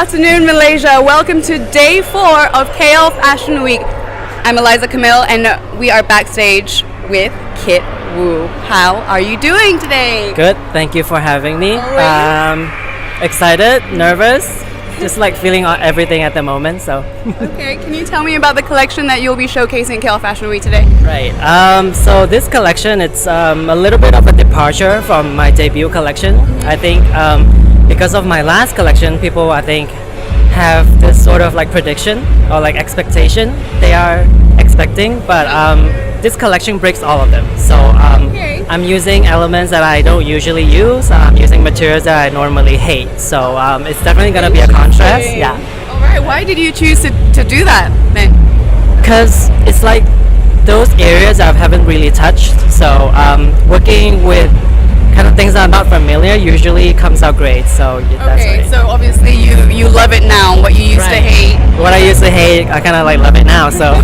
afternoon, Malaysia. Welcome to day 4 of KL Fashion Week. I'm Eliza Camille, and we are backstage with Kit Woo. How are you doing today? Good. Thank you for having me. Excited, nervous, just like feeling everything at the moment. So. Okay. Can you tell me about the collection that you'll be showcasing at KL Fashion Week today? Right. So this collection, it's a little bit of a departure from my debut collection. I think because of my last collection, people I think have this sort of like prediction or like expectation they are expecting, but this collection breaks all of them. So I'm using elements that I don't usually use. I'm using materials that I normally hate. So it's definitely gonna be a contrast. Yeah. All right. Why did you choose to do that then? Because it's like those areas I haven't really touched. So working with kind of things that are not familiar usually comes out great. So that's right. So obviously you love it now. What you used to hate. What I used to hate, I kind of like love it now. So.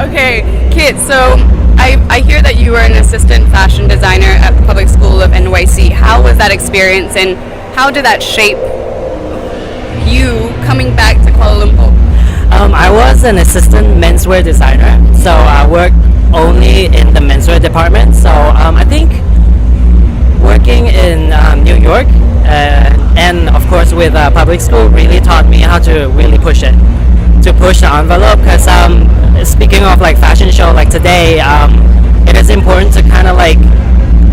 Okay, Kit. So I hear that you were an assistant fashion designer at the Public School of NYC. How was that experience, and how did that shape you coming back to Kuala Lumpur? I was an assistant menswear designer, so I worked only in the menswear department. So I think working in New York and of course with public school really taught me how to really push the envelope. Because speaking of like fashion show like today, it is important to kind of like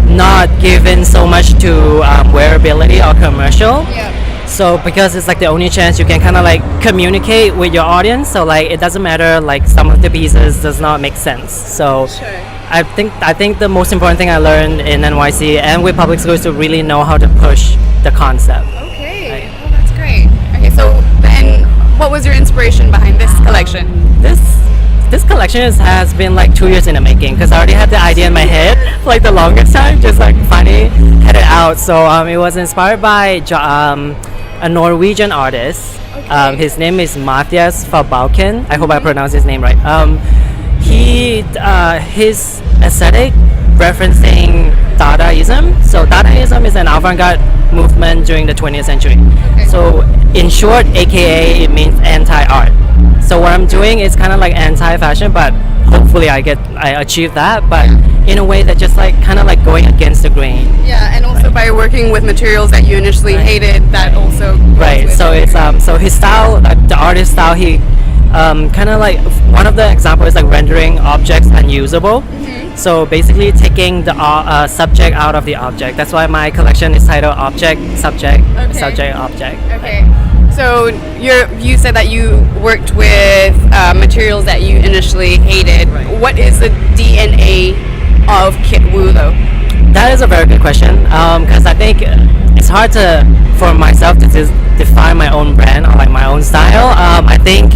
not give in so much to wearability or commercial. Yeah. So because it's like the only chance you can kind of like communicate with your audience, so like it doesn't matter like some of the pieces does not make sense. So Sure. I think the most important thing I learned in NYC and with public school is to really know how to push the concept. Okay. Right. Oh, that's great. Okay, so then what was your inspiration behind this collection? This collection has been like 2 years in the making, because I already had the idea in my head for like the longest time, just like finally had it out. So it was inspired by a Norwegian artist. Okay. His name is Mathias Fabauken. I hope I pronounced his name right. His aesthetic referencing Dadaism. So Dadaism is an avant-garde movement during the 20th century. Okay. So in short, AKA, it means anti-art. So what I'm doing is kind of like anti-fashion, but hopefully I achieve that, but in a way that just like kind of like going against the grain. Yeah, and also by working with materials that you initially hated, that also Right. So it's so his style, the artist style, he kind of like one of the examples is like rendering objects unusable. So basically taking the subject out of the object. That's why my collection is titled Object, Subject, Subject, Object. Okay. So you said that you worked with materials that you initially hated. Right. What is the DNA of Kit Woo though? That is a very good question, because I think it's hard for myself to define my own brand or like my own style. I think,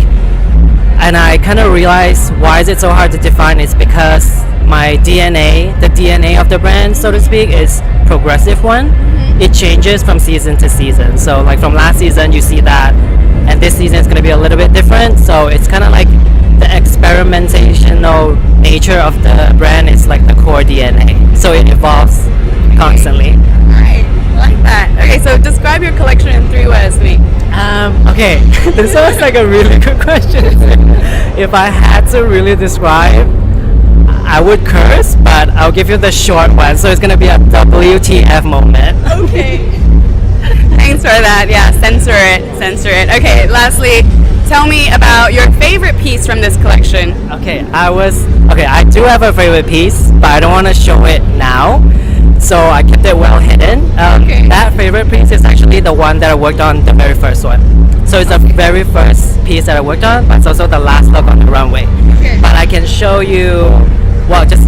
and I kind of realized why is it so hard to define. It's because my DNA, the DNA of the brand, so to speak, is progressive one. It changes from season to season. So like from last season you see that, and this season is going to be a little bit different. So it's kind of like the experimentational nature of the brand is like the core DNA. So it evolves constantly. Alright, I like that. Okay, so describe your collection in 3 words to me. Okay, this was like a really good question. If I had to really describe, I would curse, but I'll give you the short one. So it's gonna be a WTF moment. Okay. Thanks for that. Yeah, censor it. Okay, lastly, tell me about your favorite piece from this collection. Okay, I do have a favorite piece, but I don't want to show it now. So I kept it well hidden. That favorite piece is actually the one that I worked on, the very first one. So it's the very first piece that I worked on, but it's also the last look on the runway. Okay. But I can show you, well, just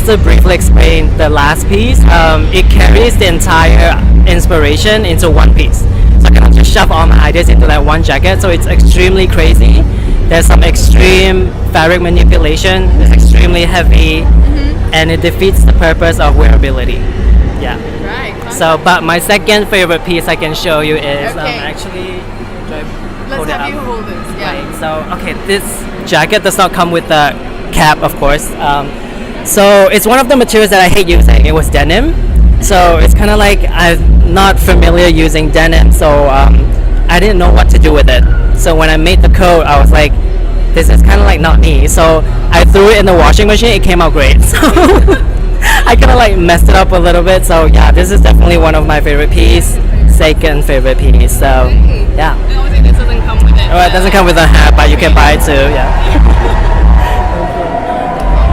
to briefly explain the last piece, it carries the entire inspiration into one piece. So I can just shove all my ideas into that one jacket. So it's extremely crazy. There's some extreme fabric manipulation. It's extremely heavy, and it defeats the purpose of wearability. Yeah. Right. So, but my second favorite piece I can show you is actually. Let's have you hold this. Yeah. Right. So, okay, this jacket does not come with the cap, of course. So it's one of the materials that I hate using. It was denim. So it's kind of like I'm not familiar using denim. So I didn't know what to do with it. So when I made the coat, I was like, this is kind of like not me. So I threw it in the washing machine. It came out great. So I kind of like messed it up a little bit. So yeah, this is definitely one of my favorite piece. Second favorite piece. So yeah. The only thing this doesn't come with it. Oh, it doesn't come with a hat, but you can buy it too. Yeah.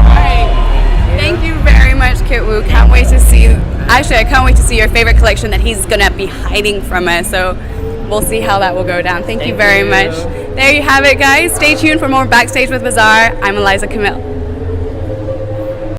Alright. Thank you very much, Kit Woo. Can't wait to see. Actually, I can't wait to see your favorite collection that he's gonna be hiding from us. So we'll see how that will go down. Thank you very much. There you have it, guys. Stay tuned for more Backstage with BAZAAR. I'm Eliza Camille.